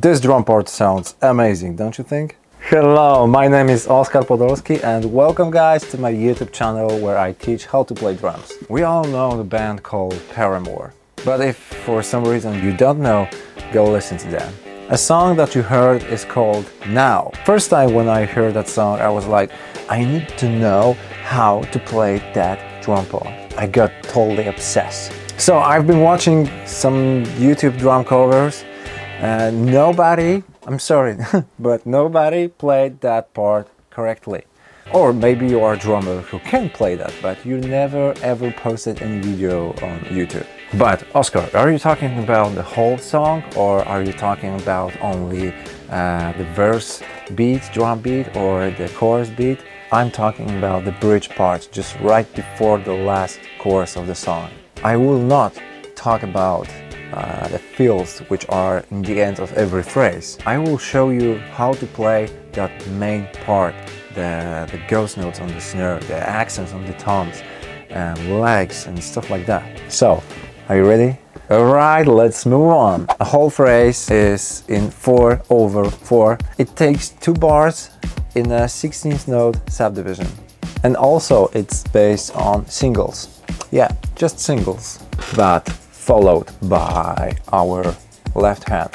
This drum part sounds amazing, don't you think? Hello, my name is Oskar Podolski and welcome guys to my YouTube channel where I teach how to play drums. We all know the band called PARAMORE, but if for some reason you don't know, go listen to them. A song that you heard is called Now. First time when I heard that song I was like, I need to know how to play that drum part. I got totally obsessed. So I've been watching some YouTube drum covers and nobody, I'm sorry, but nobody played that part correctly. Or maybe you are a drummer who can play that, but you never ever posted any video on YouTube. But Oscar, are you talking about the whole song or are you talking about only the verse beat, drum beat, or the chorus beat? I'm talking about the bridge part, just right before the last chorus of the song. I will not talk about the fills which are in the end of every phrase. I will show you how to play that main part, the ghost notes on the snare, the accents on the toms, and legs and stuff like that. So, are you ready? Alright, let's move on. A whole phrase is in 4/4. It takes 2 bars in a 16th note subdivision. And also it's based on singles. Yeah, just singles. But followed by our left hand.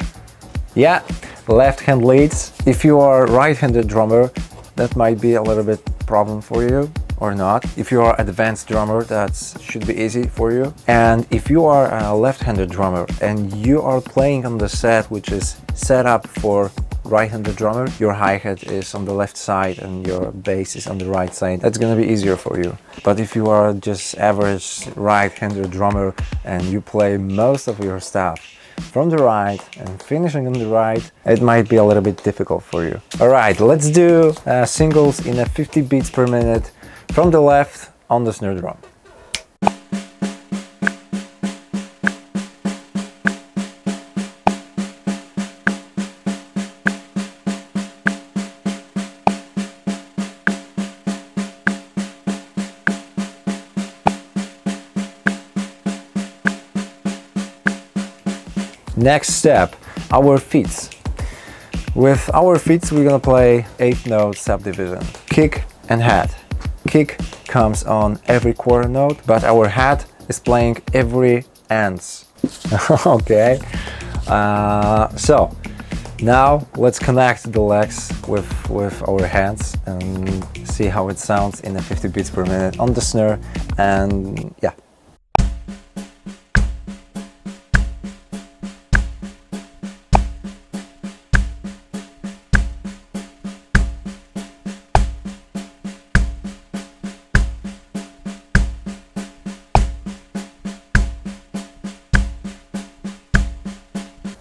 Yeah, left hand leads. If you are a right-handed drummer, that might be a little bit problem for you or not. If you are advanced drummer, that should be easy for you. And if you are a left-handed drummer and you are playing on the set which is set up for right-handed drummer, your hi-hat is on the left side and your bass is on the right side, that's gonna be easier for you. But if you are just average right-handed drummer and you play most of your stuff from the right and finishing on the right, it might be a little bit difficult for you. Alright, let's do singles in a 50 beats per minute from the left on the snare drum. Next step, our feet. With our feet we're gonna play 8 note subdivision. Kick and hat. Kick comes on every quarter note, but our hat is playing every ends. Okay. So now let's connect the legs with our hands and see how it sounds in a 50 beats per minute on the snare. And yeah.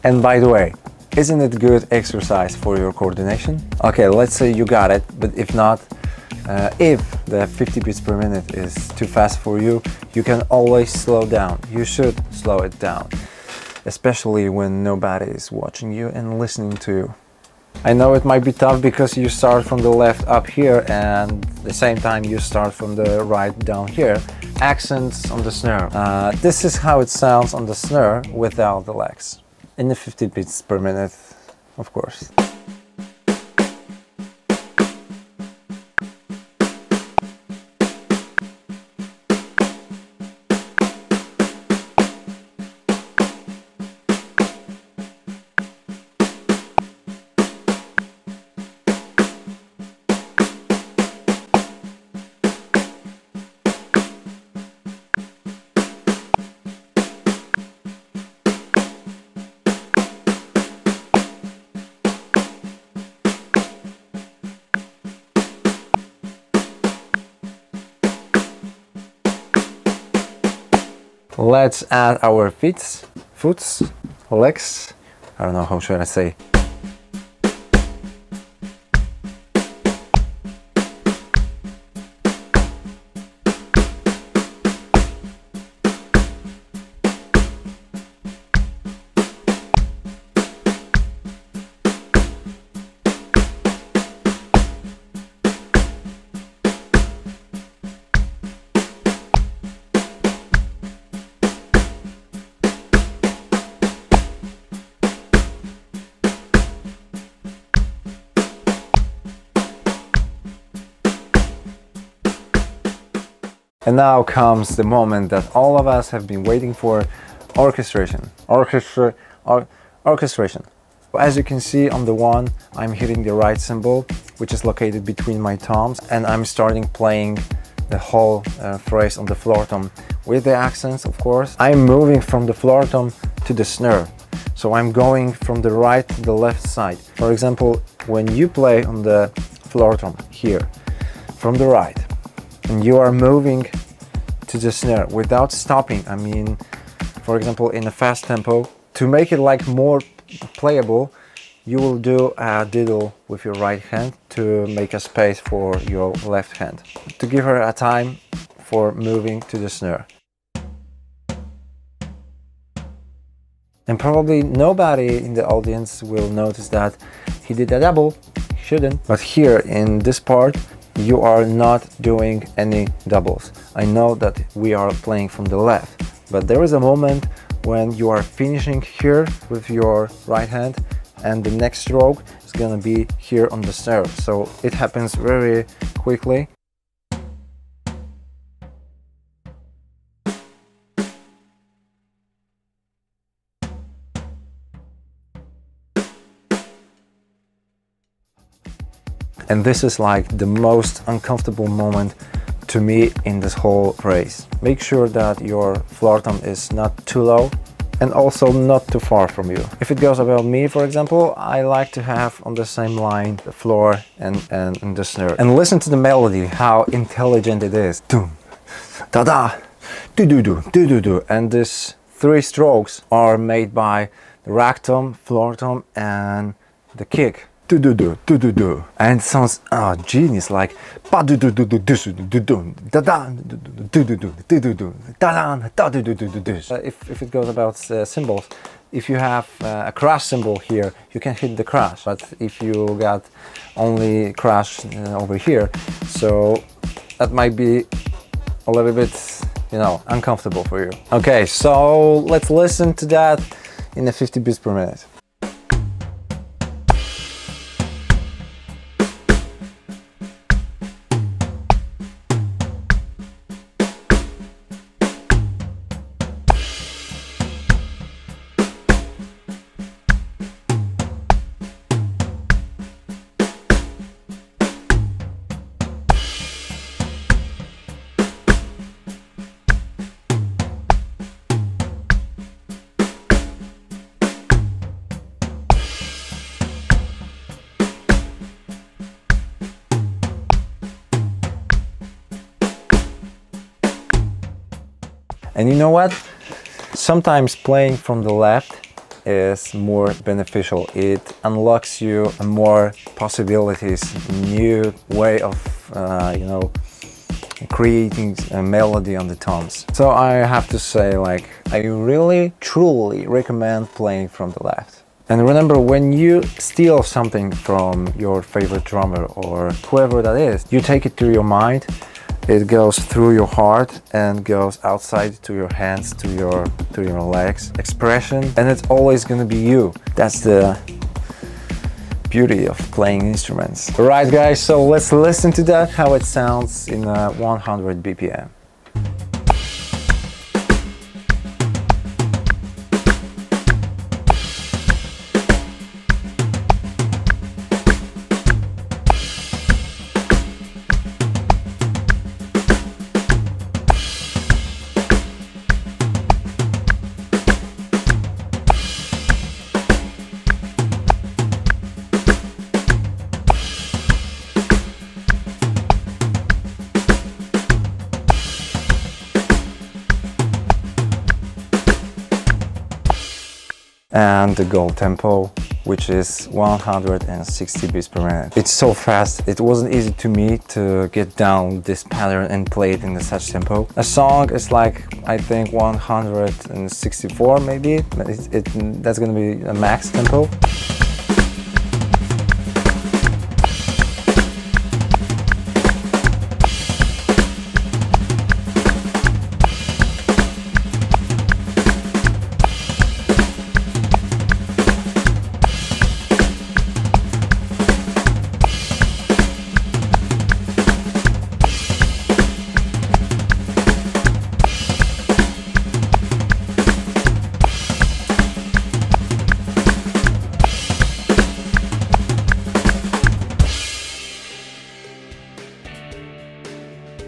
And by the way, isn't it good exercise for your coordination? Okay, let's say you got it, but if not, if the 50 beats per minute is too fast for you, you can always slow down. You should slow it down, especially when nobody is watching you and listening to you. I know it might be tough because you start from the left up here and at the same time you start from the right down here. Accents on the snare. This is how it sounds on the snare without the legs. In the 50 beats per minute, of course. Let's add our feet, legs, I don't know how should I say. And now comes the moment that all of us have been waiting for: orchestration. Orchestration. As you can see on the one, I'm hitting the right cymbal, which is located between my thumbs, and I'm starting playing the whole phrase on the floor tom with the accents, of course. I'm moving from the floor tom to the snare. So I'm going from the right to the left side. For example, when you play on the floor tom here, from the right, and you are moving to the snare without stopping, I mean, for example, in a fast tempo, to make it like more playable, you will do a diddle with your right hand to make a space for your left hand, to give her a time for moving to the snare. And probably nobody in the audience will notice that he did a double. He shouldn't. But here in this part, you are not doing any doubles. I know that we are playing from the left, but there is a moment when you are finishing here with your right hand, and the next stroke is gonna be here on the snare. So it happens very quickly. And this is like the most uncomfortable moment to me in this whole phrase. Make sure that your floor tom is not too low and also not too far from you. If it goes about me, for example, I like to have on the same line the floor and the snare. And listen to the melody, how intelligent it is. Doom, da da, do do do, do do do. And these three strokes are made by the rack tom, floor tom, and the kick. Do do do do do do, and it sounds genius, like ba do do do do do do do da da do do do do do do da da do do do do do. If it goes about cymbals, if you have a crash cymbal here, you can hit the crash. But if you got only crash over here, so that might be a little bit, you know, uncomfortable for you. Okay, so let's listen to that in the 50 beats per minute. And you know what? Sometimes playing from the left is more beneficial. It unlocks you more possibilities, new way of, you know, creating a melody on the toms. So I have to say, like, I really, truly recommend playing from the left. And remember, when you steal something from your favorite drummer or whoever that is, you take it to your mind. It goes through your heart and goes outside to your hands, to your legs. Expression, and it's always gonna be you. That's the beauty of playing instruments. Alright guys, so let's listen to that, how it sounds in 100 BPM. And the goal tempo, which is 160 beats per minute. It's so fast, it wasn't easy to me to get down this pattern and play it in such tempo. A song is like, I think 164 maybe, that's gonna be a max tempo.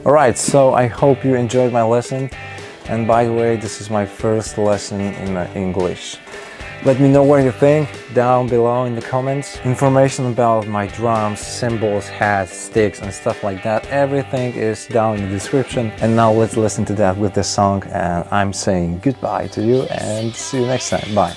Alright, so I hope you enjoyed my lesson. And by the way, this is my first lesson in English. Let me know what you think down below in the comments. Information about my drums, cymbals, hats, sticks and stuff like that, everything is down in the description. And now let's listen to that with this song, and I'm saying goodbye to you and see you next time. Bye.